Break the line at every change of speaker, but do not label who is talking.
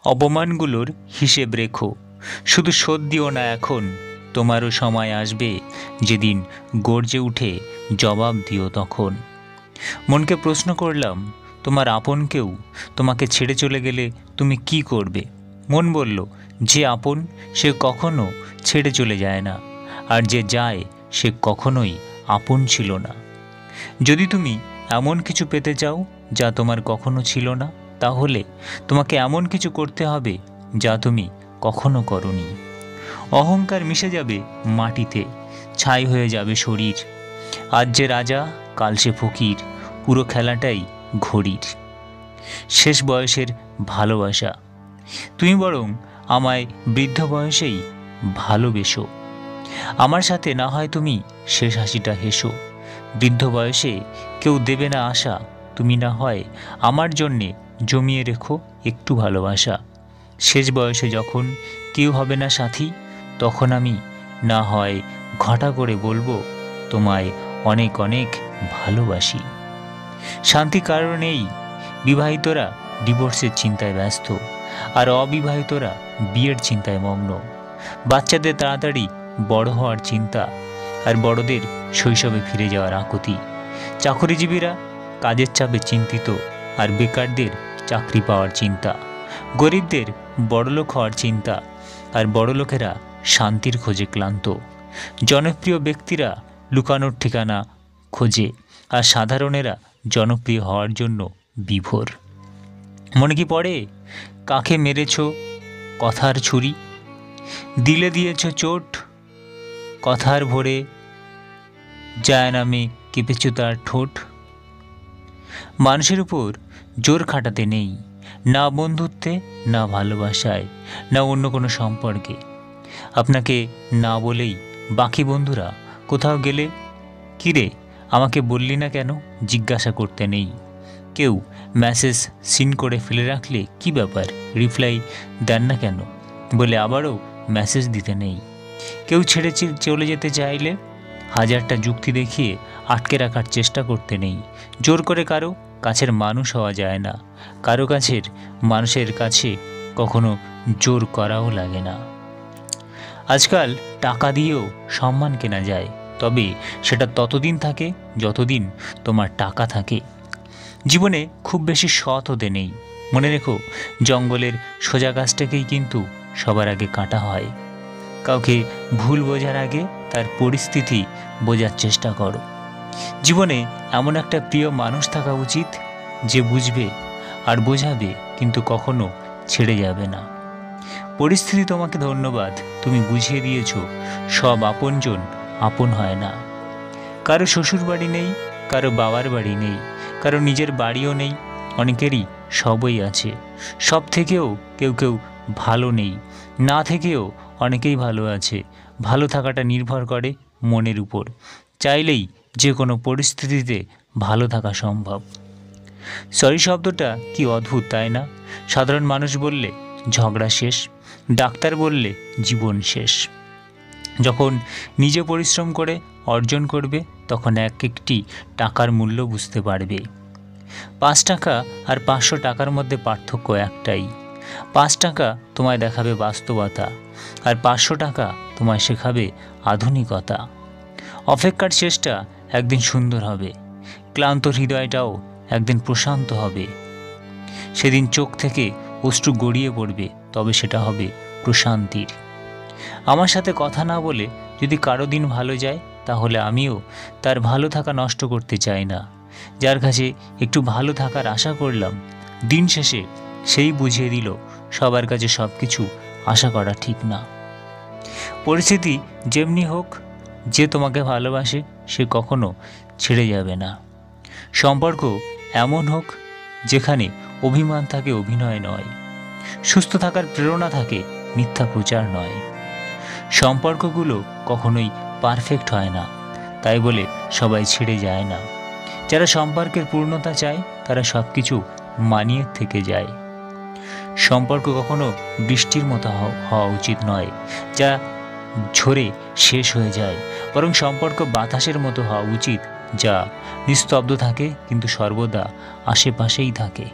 অপমানগুলোর হিসেব রেখো, শুধু শোধ দিও না এখন। তোমারও সময় আসবে যেদিন গর্জে উঠে জবাব দিও তখন। মনকে প্রশ্ন করলাম, তোমার আপন কেউ তোমাকে ছেড়ে চলে গেলে তুমি কি করবে? মন বলল, যে আপন সে কখনো ছেড়ে চলে যায় না, আর যে যায় সে কখনোই আপন ছিল না। যদি তুমি এমন কিছু পেতে চাও যা তোমার কখনো ছিল না, তাহলে তোমাকে এমন কিছু করতে হবে যা তুমি কখনো করনি। অহংকার মিশে যাবে মাটিতে, ছাই হয়ে যাবে শরীর। আজ যে রাজা কাল সে ফকির, পুরো খেলাটাই ঘড়ির। শেষ বয়সের ভালোবাসা। তুমি বরং আমায় বৃদ্ধ বয়সেই ভালোবেসো। আমার সাথে না হয় তুমি শেষ হাসিটা হেসো। বৃদ্ধ বয়সে কেউ দেবে না আশা, তুমি না হয় আমার জন্যে জমিয়ে রেখো একটু ভালোবাসা। শেষ বয়সে যখন কেউ হবে না সাথী, তখন আমি না হয় ঘটা করে বলবো, তোমায় অনেক অনেক ভালোবাসি। শান্তি কারণেই বিবাহিতরা ডিভোর্সের চিন্তায় ব্যস্ত, আর অবিবাহিতরা বিয়ের চিন্তায় মগ্ন। বাচ্চাদের তাড়াতাড়ি বড় হওয়ার চিন্তা, আর বড়দের শৈশবে ফিরে যাওয়ার আকুতি। চাকরিজীবীরা কাজের চাপে চিন্তিত, আর বেকারদের চাকরি পাওয়ার চিন্তা। গরিবদের বড়লোক হওয়ার চিন্তা, আর বড়লোকেরা শান্তির খোঁজে ক্লান্ত। জনপ্রিয় ব্যক্তিরা লুকানোর ঠিকানা খোঁজে, আর সাধারণেরা জনপ্রিয় হওয়ার জন্য বিভোর। মনে কি পড়ে কাকে মেরেছ কথার ছুরি? দিলে দিয়েছ চোট কথার ভরে, যায় নামে কেঁপেছ তার ঠোঁট। মানুষের উপর জোর খাটাতে নেই, না বন্ধুত্বে, না ভালোবাসায়, না অন্য কোনো সম্পর্কে। আপনাকে না বলেই বাকি বন্ধুরা কোথাও গেলে, কিরে আমাকে বললি না কেন, জিজ্ঞাসা করতে নেই। কেউ মেসেজ সিন করে ফেলে রাখলে কি ব্যাপার, রিপ্লাই দেন না কেন বলে আবারও মেসেজ দিতে নেই। কেউ ছেড়ে চলে যেতে চাইলে হাজারটা যুক্তি দেখিয়ে আটকে রাখার চেষ্টা করতে নেই। জোর করে কারো কাছের মানুষ হওয়া যায় না, কারো কাছের মানুষের কাছে কখনো জোর করাও লাগে না। আজকাল টাকা দিয়েও সম্মান কেনা যায়, তবে সেটা ততদিন থাকে যতদিন তোমার টাকা থাকে। জীবনে খুব বেশি সৎ হতে নেই। মনে রেখো, জঙ্গলের সোজা গাছটাকেই কিন্তু সবার আগে কাটা হয়। কাউকে ভুল বোঝার আগে তার পরিস্থিতি বোঝার চেষ্টা করো। জীবনে এমন একটা প্রিয় মানুষ থাকা উচিত যে বুঝবে আর বোঝাবে, কিন্তু কখনো ছেড়ে যাবে না। পরিস্থিতি তোমাকে ধন্যবাদ, তুমি বুঝিয়ে দিয়েছ সব আপনজন আপন হয় না। কারো শ্বশুর বাড়ি নেই, কারো বাবার বাড়ি নেই, কারো নিজের বাড়িও নেই, অনেকেরই সবই আছে। সব থেকেও কেউ কেউ ভালো নেই, না থেকেও অনেকেই ভালো আছে। ভালো থাকাটা নির্ভর করে মনের উপর। চাইলেই যে কোনো পরিস্থিতিতে ভালো থাকা সম্ভব। সরি শব্দটা কি অদ্ভুত, তাই না? সাধারণ মানুষ বললে ঝগড়া শেষ, ডাক্তার বললে জীবন শেষ। যখন নিজে পরিশ্রম করে অর্জন করবে, তখন এক একটি টাকার মূল্য বুঝতে পারবে। 5 টাকা আর 500 টাকার মধ্যে পার্থক্য একটাই। 5 টাকা তোমায় দেখাবে বাস্তবতা, আর 500 টাকা তোমায় শেখাবে আধুনিকতা। অপেক্ষার শেষটা একদিন সুন্দর হবে, ক্লান্ত হৃদয়টাও একদিন প্রশান্ত হবে। সেদিন চোখ থেকে অশ্রু গড়িয়ে পড়বে, তবে সেটা হবে প্রশান্তির। আমার সাথে কথা না বলে যদি কারো দিন ভালো যায়, তাহলে আমিও তার ভালো থাকা নষ্ট করতে চাই না। যার কাছে একটু ভালো থাকার আশা করলাম, দিন শেষে সেই বুঝিয়ে দিল সবার কাছে সব কিছু আশা করা ঠিক না। পরিস্থিতি যেমনি হোক, যে তোমাকে ভালোবাসে সে কখনো ছেড়ে যাবে না। সম্পর্ক এমন হোক যেখানে অভিমান থাকে, অভিনয় নয়। সুস্থ থাকার প্রেরণা থাকে, মিথ্যা প্রচার নয়। সম্পর্কগুলো কখনোই পারফেক্ট হয় না, তাই বলে সবাই ছেড়ে যায় না। যারা সম্পর্কের পূর্ণতা চায় তারা সব কিছু মানিয়ে থেকে যায়। সম্পর্ক কখনো বৃষ্টির মতো হওয়া উচিত নয়, যা ঝরে শেষ হয়ে যায়। বরং সম্পর্ক বাতাসের মতো হওয়া উচিত, যা নিস্তব্ধ থাকে কিন্তু সর্বদা আশেপাশেই থাকে।